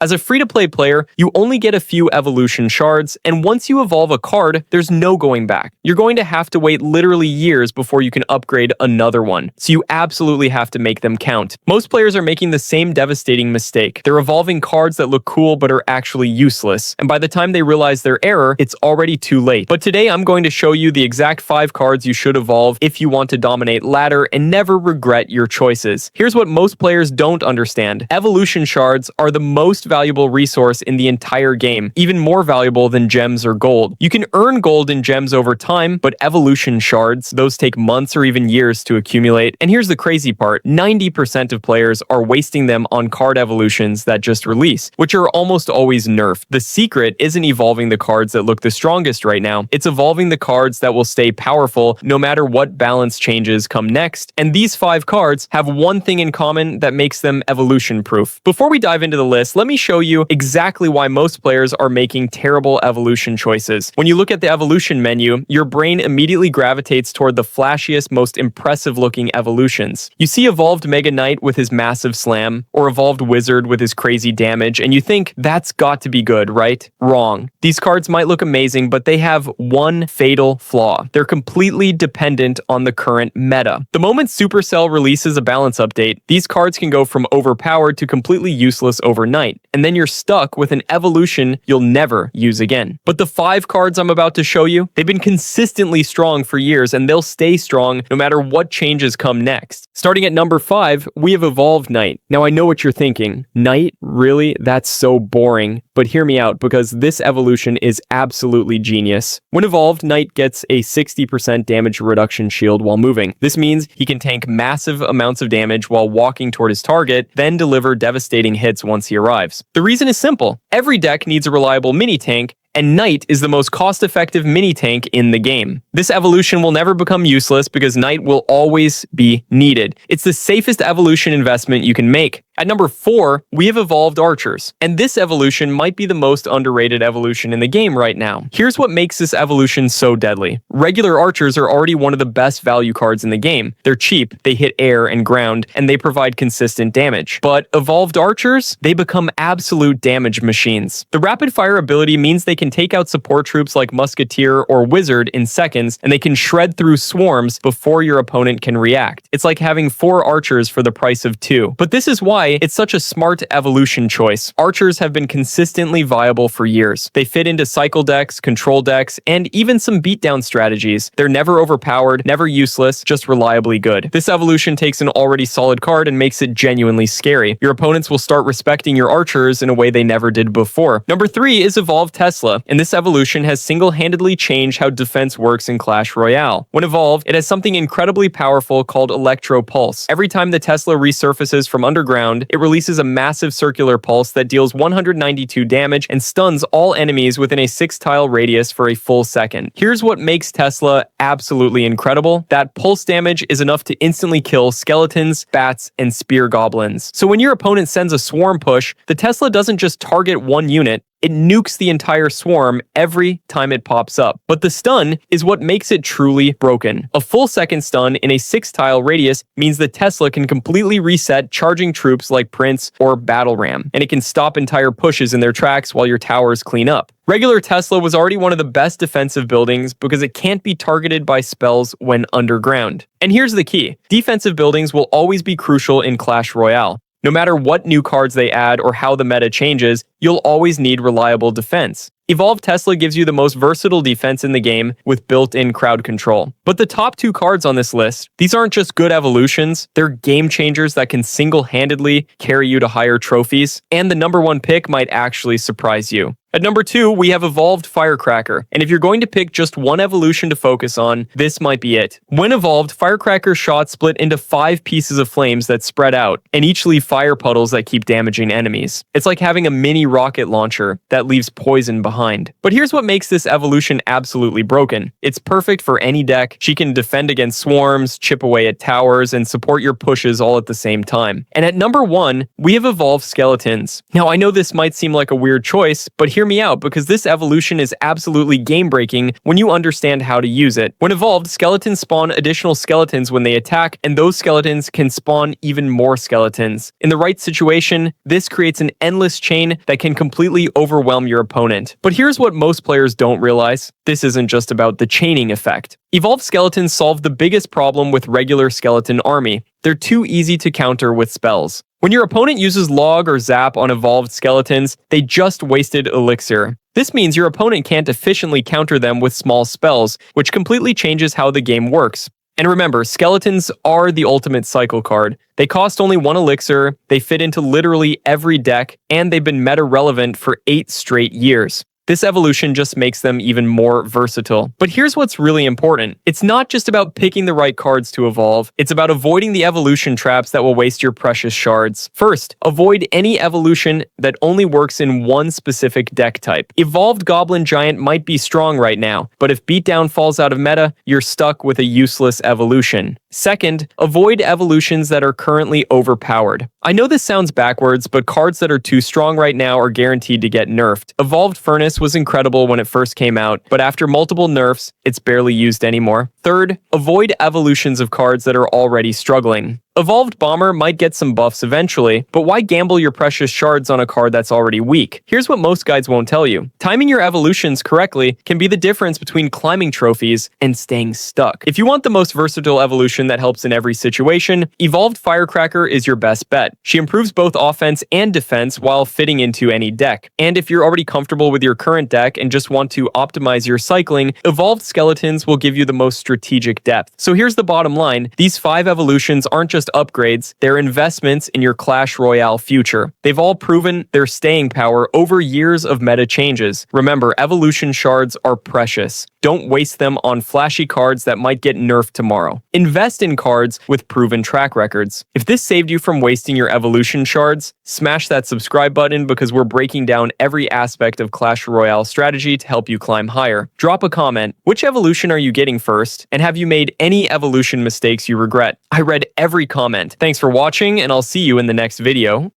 As a free-to-play player, you only get a few evolution shards, and once you evolve a card, there's no going back. You're going to have to wait literally years before you can upgrade another one, so you absolutely have to make them count. Most players are making the same devastating mistake. They're evolving cards that look cool but are actually useless, and by the time they realize their error, it's already too late. But today I'm going to show you the exact 5 cards you should evolve if you want to dominate ladder and never regret your choices. Here's what most players don't understand. Evolution shards are the most valuable resource in the entire game, even more valuable than gems or gold. You can earn gold and gems over time, but evolution shards, those take months or even years to accumulate. And here's the crazy part, 90% of players are wasting them on card evolutions that just release, which are almost always nerfed. The secret isn't evolving the cards that look the strongest right now, it's evolving the cards that will stay powerful no matter what balance changes come next. And these 5 cards have one thing in common that makes them evolution proof. Before we dive into the list, let me show you exactly why most players are making terrible evolution choices. When you look at the evolution menu, your brain immediately gravitates toward the flashiest, most impressive looking evolutions. You see evolved Mega Knight with his massive slam, or evolved Wizard with his crazy damage, and you think that's got to be good, right? Wrong. These cards might look amazing, but they have one fatal flaw. They're completely dependent on the current meta. The moment Supercell releases a balance update, these cards can go from overpowered to completely useless overnight, and then you're stuck with an evolution you'll never use again. But the 5 cards I'm about to show you, they've been consistently strong for years, and they'll stay strong no matter what changes come next. Starting at number 5, we have evolved Knight. Now I know what you're thinking. Knight? Really? That's so boring. But hear me out, because this evolution is absolutely genius. When evolved, Knight gets a 60% damage reduction shield while moving. This means he can tank massive amounts of damage while walking toward his target, then deliver devastating hits once he arrives. The reason is simple. Every deck needs a reliable mini-tank, and Knight is the most cost-effective mini-tank in the game. This evolution will never become useless because Knight will always be needed. It's the safest evolution investment you can make. At number 4, we have evolved archers, and this evolution might be the most underrated evolution in the game right now. Here's what makes this evolution so deadly. Regular archers are already one of the best value cards in the game. They're cheap, they hit air and ground, and they provide consistent damage. But evolved archers, they become absolute damage machines. The rapid fire ability means they can take out support troops like Musketeer or Wizard in seconds, and they can shred through swarms before your opponent can react. It's like having 4 archers for the price of 2. But this is why it's such a smart evolution choice. Archers have been consistently viable for years. They fit into cycle decks, control decks, and even some beatdown strategies. They're never overpowered, never useless, just reliably good. This evolution takes an already solid card and makes it genuinely scary. Your opponents will start respecting your archers in a way they never did before. Number 3 is evolved Tesla, and this evolution has single-handedly changed how defense works in Clash Royale. When evolved, it has something incredibly powerful called Electro Pulse. Every time the Tesla resurfaces from underground, it releases a massive circular pulse that deals 192 damage and stuns all enemies within a 6-tile radius for a full second. Here's what makes Tesla absolutely incredible. That pulse damage is enough to instantly kill skeletons, bats, and spear goblins. So when your opponent sends a swarm push, the Tesla doesn't just target one unit, it nukes the entire swarm every time it pops up. But the stun is what makes it truly broken. A full second stun in a 6-tile radius means the Tesla can completely reset charging troops like Prince or Battle Ram, and it can stop entire pushes in their tracks while your towers clean up. Regular Tesla was already one of the best defensive buildings because it can't be targeted by spells when underground. And here's the key. Defensive buildings will always be crucial in Clash Royale. No matter what new cards they add or how the meta changes, you'll always need reliable defense. Evolved Tesla gives you the most versatile defense in the game with built-in crowd control. But the top 2 cards on this list, these aren't just good evolutions, they're game changers that can single-handedly carry you to higher trophies, and the number 1 pick might actually surprise you. At number 2, we have evolved Firecracker, and if you're going to pick just one evolution to focus on, this might be it. When evolved, Firecracker's shots split into 5 pieces of flames that spread out, and each leave fire puddles that keep damaging enemies. It's like having a mini rocket launcher that leaves poison behind. But here's what makes this evolution absolutely broken. It's perfect for any deck. She can defend against swarms, chip away at towers, and support your pushes all at the same time. And at number 1, we have evolved Skeletons. Now I know this might seem like a weird choice, but hear hear me out because this evolution is absolutely game-breaking when you understand how to use it. When evolved, skeletons spawn additional skeletons when they attack, and those skeletons can spawn even more skeletons. In the right situation, this creates an endless chain that can completely overwhelm your opponent. But here's what most players don't realize. This isn't just about the chaining effect. Evolved skeletons solve the biggest problem with regular skeleton army. They're too easy to counter with spells. When your opponent uses log or zap on evolved skeletons, they just wasted elixir. This means your opponent can't efficiently counter them with small spells, which completely changes how the game works. And remember, skeletons are the ultimate cycle card. They cost only 1 elixir, they fit into literally every deck, and they've been meta relevant for 8 straight years. This evolution just makes them even more versatile. But here's what's really important. It's not just about picking the right cards to evolve, it's about avoiding the evolution traps that will waste your precious shards. First, avoid any evolution that only works in one specific deck type. Evolved Goblin Giant might be strong right now, but if Beatdown falls out of meta, you're stuck with a useless evolution. Second, avoid evolutions that are currently overpowered. I know this sounds backwards, but cards that are too strong right now are guaranteed to get nerfed. Evolved Furnace was incredible when it first came out, but after multiple nerfs, it's barely used anymore. Third, avoid evolutions of cards that are already struggling. Evolved Bomber might get some buffs eventually, but why gamble your precious shards on a card that's already weak? Here's what most guides won't tell you. Timing your evolutions correctly can be the difference between climbing trophies and staying stuck. If you want the most versatile evolution that helps in every situation, Evolved Firecracker is your best bet. She improves both offense and defense while fitting into any deck. And if you're already comfortable with your current deck and just want to optimize your cycling, Evolved Skeletons will give you the most strategic depth. So here's the bottom line. These 5 evolutions aren't just upgrades, they're investments in your Clash Royale future. They've all proven their staying power over years of meta changes. Remember, evolution shards are precious. Don't waste them on flashy cards that might get nerfed tomorrow. Invest in cards with proven track records. If this saved you from wasting your evolution shards, smash that subscribe button because we're breaking down every aspect of Clash Royale strategy to help you climb higher. Drop a comment. Which evolution are you getting first? And have you made any evolution mistakes you regret? I read every comment. Thanks for watching, and I'll see you in the next video.